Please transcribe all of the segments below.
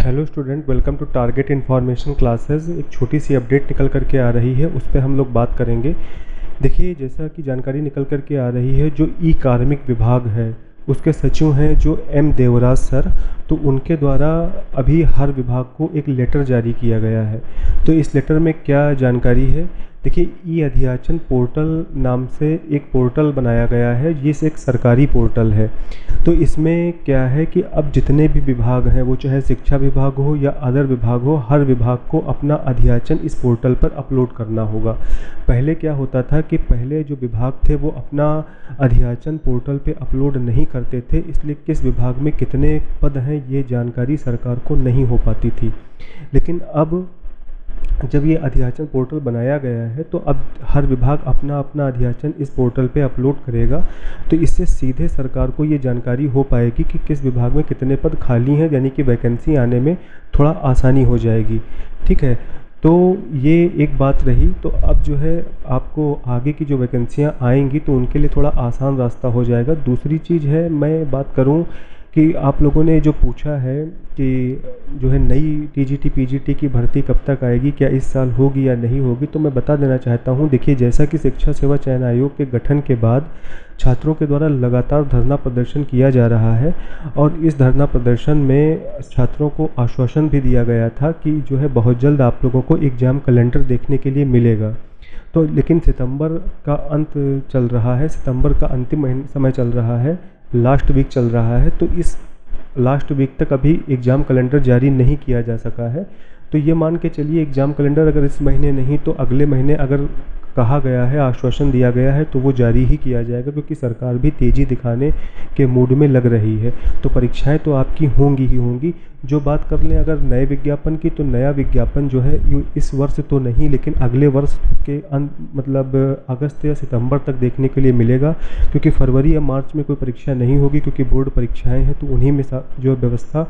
Hello student, welcome to target information classes. एक छोटी सी update निकल करके आ रही है, उस पर हम लोग बात करेंगे। देखिए, जैसा कि जानकारी निकल करके आ रही है, जो ई कार्मिक विभाग है उसके सचिव हैं जो एम देवराज सर, तो उनके द्वारा अभी हर विभाग को एक लेटर जारी किया गया है। तो इस लेटर में क्या जानकारी है, देखिए, ई अध्याचन पोर्टल नाम से एक पोर्टल बनाया गया है। ये एक सरकारी पोर्टल है। तो इसमें क्या है कि अब जितने भी विभाग हैं, वो चाहे शिक्षा विभाग हो या अदर विभाग हो, हर विभाग को अपना अध्याचन इस पोर्टल पर अपलोड करना होगा। पहले क्या होता था कि पहले जो विभाग थे वो अपना अध्याचन पोर्टल पे अपलोड नहीं करते थे, इसलिए किस विभाग में कितने पद हैं ये जानकारी सरकार को नहीं हो पाती थी। लेकिन अब जब ये अध्याचन पोर्टल बनाया गया है तो अब हर विभाग अपना अपना अध्याचन इस पोर्टल पे अपलोड करेगा। तो इससे सीधे सरकार को ये जानकारी हो पाएगी कि किस विभाग में कितने पद खाली हैं, यानी कि वैकेंसी आने में थोड़ा आसानी हो जाएगी। ठीक है, तो ये एक बात रही। तो अब जो है आपको आगे की जो वैकेंसियाँ आएंगी तो उनके लिए थोड़ा आसान रास्ता हो जाएगा। दूसरी चीज़ है, मैं बात करूँ कि आप लोगों ने जो पूछा है कि जो है नई टीजीटी पीजीटी की भर्ती कब तक आएगी, क्या इस साल होगी या नहीं होगी, तो मैं बता देना चाहता हूं। देखिए, जैसा कि शिक्षा सेवा चयन आयोग के गठन के बाद छात्रों के द्वारा लगातार धरना प्रदर्शन किया जा रहा है और इस धरना प्रदर्शन में छात्रों को आश्वासन भी दिया गया था कि जो है बहुत जल्द आप लोगों को एग्ज़ाम कैलेंडर देखने के लिए मिलेगा। तो लेकिन सितंबर का अंत चल रहा है, सितंबर का अंतिम समय चल रहा है, लास्ट वीक चल रहा है। तो इस लास्ट वीक तक अभी एग्ज़ाम कैलेंडर जारी नहीं किया जा सका है। तो ये मान के चलिए, एग्ज़ाम कैलेंडर अगर इस महीने नहीं तो अगले महीने अगर कहा गया है, आश्वासन दिया गया है, तो वो जारी ही किया जाएगा, क्योंकि सरकार भी तेज़ी दिखाने के मूड में लग रही है। तो परीक्षाएं तो आपकी होंगी ही होंगी। जो बात कर लें अगर नए विज्ञापन की, तो नया विज्ञापन जो है इस वर्ष तो नहीं, लेकिन अगले वर्ष के मतलब अगस्त या सितंबर तक देखने के लिए मिलेगा, क्योंकि फरवरी या मार्च में कोई परीक्षा नहीं होगी, क्योंकि बोर्ड परीक्षाएँ हैं। तो उन्हीं में जो व्यवस्था,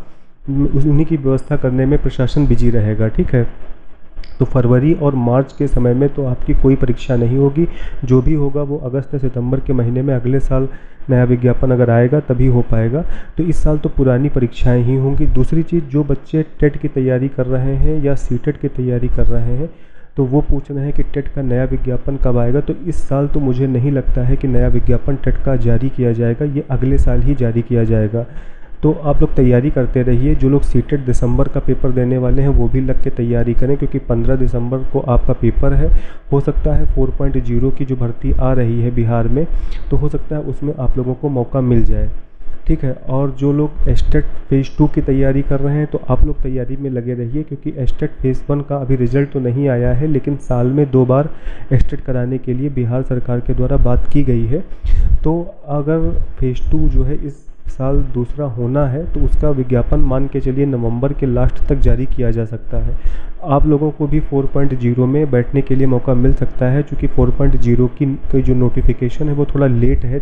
उन्हीं की व्यवस्था करने में प्रशासन बिजी रहेगा। ठीक है, तो फरवरी और मार्च के समय में तो आपकी कोई परीक्षा नहीं होगी। जो भी होगा वो अगस्त या सितंबर के महीने में अगले साल नया विज्ञापन अगर आएगा तभी हो पाएगा। तो इस साल तो पुरानी परीक्षाएं ही होंगी। दूसरी चीज़, जो बच्चे टेट की तैयारी कर रहे हैं या सीटेट की तैयारी कर रहे हैं, तो वो पूछ रहे हैं कि टेट का नया विज्ञापन कब आएगा। तो इस साल तो मुझे नहीं लगता है कि नया विज्ञापन टेट का जारी किया जाएगा, ये अगले साल ही जारी किया जाएगा। तो आप लोग तैयारी करते रहिए। जो लोग सीटेट दिसंबर का पेपर देने वाले हैं वो भी लग के तैयारी करें, क्योंकि 15 दिसंबर को आपका पेपर है। हो सकता है 4.0 की जो भर्ती आ रही है बिहार में, तो हो सकता है उसमें आप लोगों को मौका मिल जाए। ठीक है, और जो लोग एस्टेट फेज़ 2 की तैयारी कर रहे हैं, तो आप लोग तैयारी में लगे रहिए, क्योंकि एस्टेट फेज़ 1 का अभी रिजल्ट तो नहीं आया है, लेकिन साल में 2 बार एस्टेट कराने के लिए बिहार सरकार के द्वारा बात की गई है। तो अगर फेज़ 2 जो है इस साल दूसरा होना है, तो उसका विज्ञापन मान के चलिए नवंबर के लास्ट तक जारी किया जा सकता है। आप लोगों को भी 4.0 में बैठने के लिए मौका मिल सकता है, क्योंकि 4.0 की जो नोटिफिकेशन है वो थोड़ा लेट है।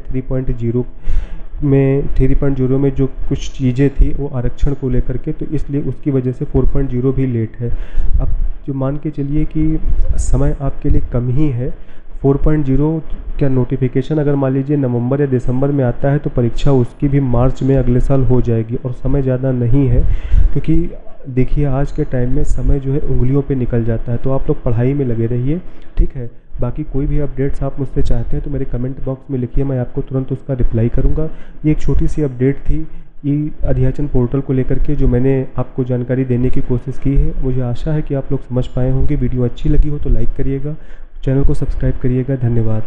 3.0 में जो कुछ चीज़ें थी वो आरक्षण को लेकर के, तो इसलिए उसकी वजह से 4.0 भी लेट है। अब जो मान के चलिए कि समय आपके लिए कम ही है। 4.0 क्या नोटिफिकेशन अगर मान लीजिए नवंबर या दिसंबर में आता है, तो परीक्षा उसकी भी मार्च में अगले साल हो जाएगी, और समय ज़्यादा नहीं है। क्योंकि देखिए, आज के टाइम में समय जो है उंगलियों पे निकल जाता है। तो आप लोग पढ़ाई में लगे रहिए। ठीक है, बाकी कोई भी अपडेट्स आप मुझसे चाहते हैं तो मेरे कमेंट बॉक्स में लिखिए, मैं आपको तुरंत उसका रिप्लाई करूँगा। ये एक छोटी सी अपडेट थी ई अध्याचन पोर्टल को लेकर के, जो मैंने आपको जानकारी देने की कोशिश की है। मुझे आशा है कि आप लोग समझ पाए होंगे। वीडियो अच्छी लगी हो तो लाइक करिएगा, चैनल को सब्सक्राइब करिएगा। धन्यवाद।